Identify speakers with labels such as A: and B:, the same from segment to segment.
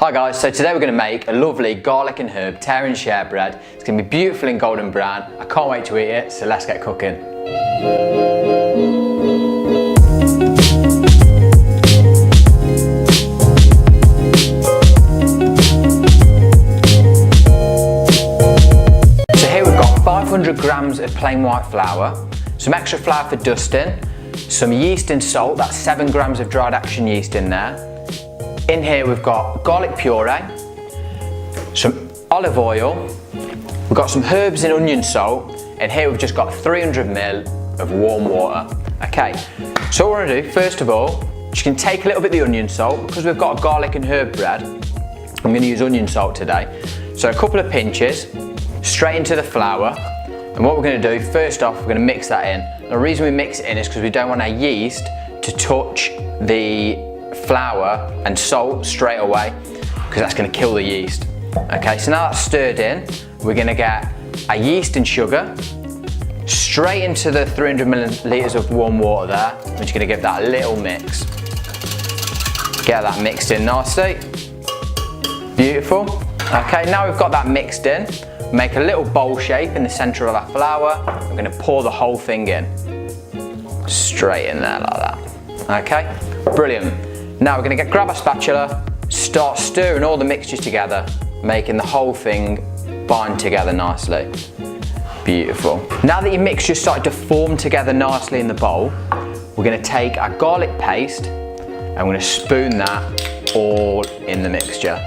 A: Hi guys, so today we're going to make a lovely garlic and herb tear and share bread. It's going to be beautiful and golden brown. I can't wait to eat it, so let's get cooking. So here we've got 500 grams of plain white flour, some extra flour for dusting, some yeast and salt, that's 7 grams of dried action yeast in there. In here we've got garlic puree, some olive oil, we've got some herbs and onion salt, and here we've just got 300 ml of warm water. Okay, so what we're going to do, first of all, you can take a little bit of the onion salt, because we've got a garlic and herb bread, I'm going to use onion salt today. So a couple of pinches, straight into the flour, and what we're going to do, first off, we're going to mix that in. The reason we mix it in is because we don't want our yeast to touch the flour and salt straight away, because that's going to kill the yeast. Okay, so now that's stirred in, we're going to get our yeast and sugar straight into the 300 millilitres of warm water there. We're just going to give that a little mix. Get that mixed in nicely. Beautiful. Okay, now we've got that mixed in, make a little bowl shape in the centre of our flour. We're going to pour the whole thing in. Straight in there like that. Okay, brilliant. Now we're going to grab a spatula, start stirring all the mixtures together, making the whole thing bind together nicely. Beautiful. Now that your mixture started to form together nicely in the bowl, we're going to take our garlic paste and we're going to spoon that all in the mixture.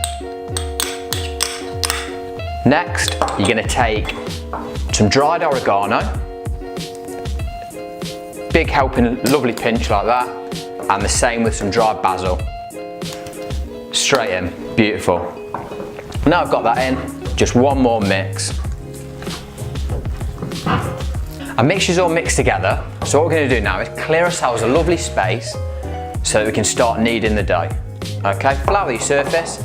A: Next, you're going to take some dried oregano, big helping, lovely pinch like that. And the same with some dried basil. Straight in, beautiful. Now I've got that in, just one more mix. Our mixture's all mixed together, so what we're going to do now is clear ourselves a lovely space so that we can start kneading the dough. Okay, flour your surface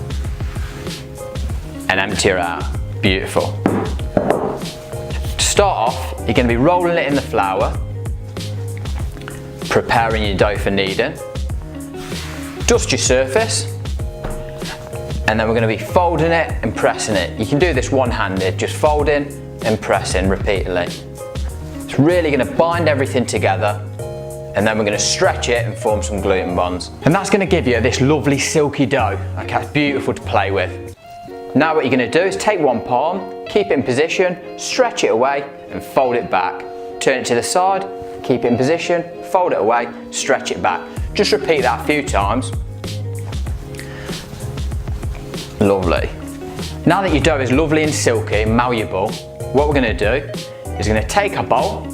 A: and empty it out. Beautiful. To start off, you're going to be rolling it in the flour, preparing your dough for kneading. Dust your surface, and then we're going to be folding it and pressing it. You can do this one-handed, just folding and pressing repeatedly. It's really going to bind everything together, and then we're going to stretch it and form some gluten bonds. And that's going to give you this lovely silky dough. Okay, it's beautiful to play with. Now what you're going to do is take one palm, keep it in position, stretch it away and fold it back. Turn it to the side, keep it in position, fold it away, stretch it back. Just repeat that a few times. Lovely. Now that your dough is lovely and silky and malleable, what we're going to do is we're going to take a bowl,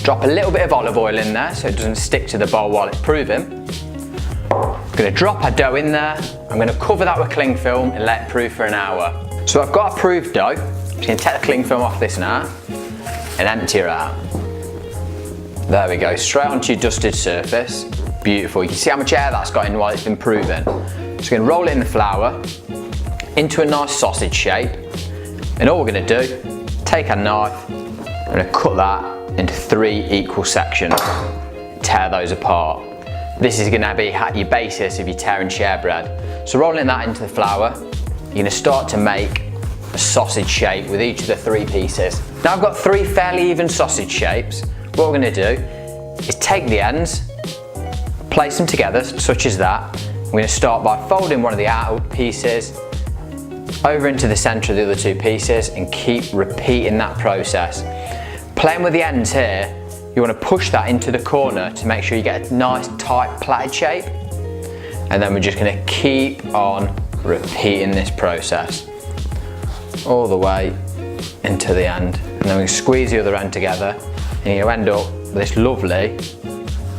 A: drop a little bit of olive oil in there so it doesn't stick to the bowl while it's proving. We're going to drop our dough in there. I'm going to cover that with cling film and let it prove for an hour. So I've got a proved dough. I'm just going to take the cling film off this now and empty it out. There we go, straight onto your dusted surface. Beautiful, you can see how much air that's got in while it's been proven. So we're going to roll it in the flour into a nice sausage shape. And all we're going to do, take a knife, we're going to cut that into 3 equal sections. Tear those apart. This is going to be your basis of your tear and share bread. So rolling that into the flour, you're going to start to make a sausage shape with each of the 3 pieces. Now I've got 3 fairly even sausage shapes. What we're going to do is take the ends, place them together such as that. We're going to start by folding one of the outer pieces over into the centre of the other 2 pieces and keep repeating that process. Playing with the ends here, you want to push that into the corner to make sure you get a nice tight plaited shape, and then we're just going to keep on repeating this process all the way into the end, and then we squeeze the other end together and you end up with this lovely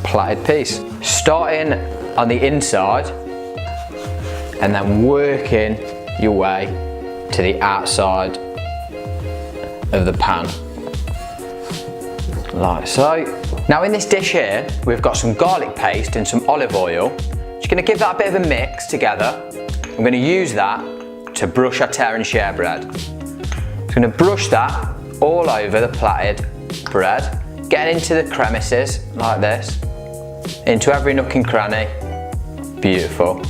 A: plaited piece. Starting on the inside and then working your way to the outside of the pan, like so. Now in this dish here, we've got some garlic paste and some olive oil. Just going to give that a bit of a mix together. I'm going to use that to brush our tear and share bread. Just going to brush that all over the plaited bread, getting into the crevices like this, into every nook and cranny. Beautiful.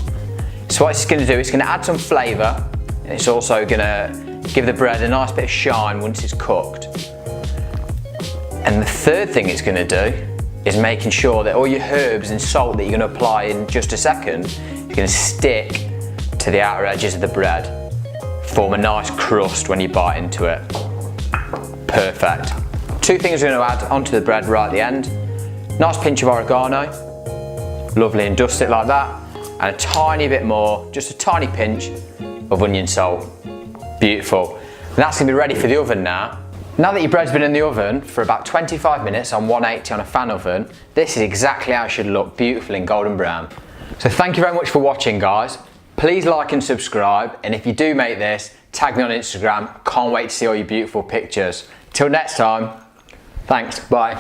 A: So what it's going to do, it's going to add some flavour, and it's also going to give the bread a nice bit of shine once it's cooked. And the third thing it's going to do is making sure that all your herbs and salt that you're going to apply in just a second is going to stick to the outer edges of the bread, form a nice crust when you bite into it. Perfect. Two things we're going to add onto the bread right at the end. Nice pinch of oregano, lovely, and dust it like that, and a tiny bit more, just a tiny pinch of onion salt. Beautiful. And that's going to be ready for the oven now. Now that your bread's been in the oven for about 25 minutes on 180 on a fan oven, this is exactly how it should look, beautiful and golden brown. So thank you very much for watching, guys. Please like and subscribe, and if you do make this, tag me on Instagram. Can't wait to see all your beautiful pictures. Till next time, thanks, bye.